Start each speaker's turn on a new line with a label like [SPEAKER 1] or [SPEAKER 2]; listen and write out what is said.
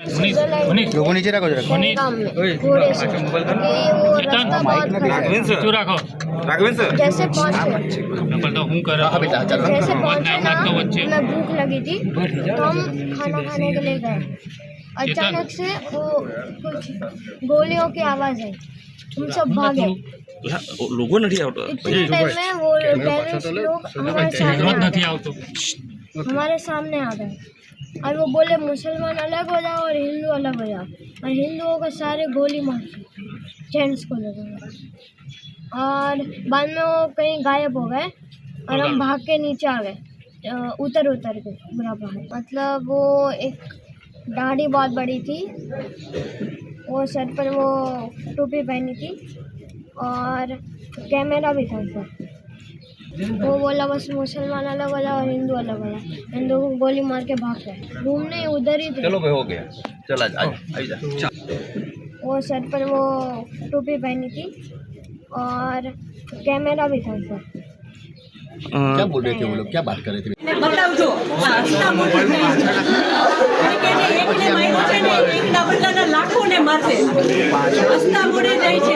[SPEAKER 1] लोगों नीचे रखो जरा
[SPEAKER 2] गाँव में घोड़े से कि वो रास्ता बहुत खराब है। जैसे पहुँचे ना, हमें भूख लगी थी तो हम खाना खाने के लिए गए। अचानक से वो कुछ गोलियों की आवाज़ आई, हम सब भागे।
[SPEAKER 3] लोगों नहीं आवतो
[SPEAKER 2] इतने टाइम में वो टेररिस्ट लोग हमारे सामने आ गए और वो बोले मुसलमान अलग हो जाओ और हिंदू अलग हो जाओ, और हिंदुओं को सारे गोली मार जेंट्स को लगे। और बाद में वो कहीं गायब हो गए और हम भाग के नीचे आ गए, उतर के बुरा भाग। मतलब वो एक दाढ़ी बहुत बड़ी थी, वो सर पर वो टोपी पहनी थी और कैमरा भी था सर। वो बोला बस मुसलमान अलग हो जाओ और हिंदू अलग हो जाओ, हिंदू को गोली मार के भाग गए। घूमने उधर ही थे।
[SPEAKER 3] चलो भाई हो गया, चल आ जा।
[SPEAKER 2] वो सर पर वो टोपी पहनी थी और कैमरा भी था सर।
[SPEAKER 1] क्या बोल रहे थे वो लोग, क्या बात कर रहे थे?
[SPEAKER 4] बतावજો હસતા મોઢે એકને માર્યો છે ને એકના બદલાના લાખોને મારશે હસતા મોઢે જાય છે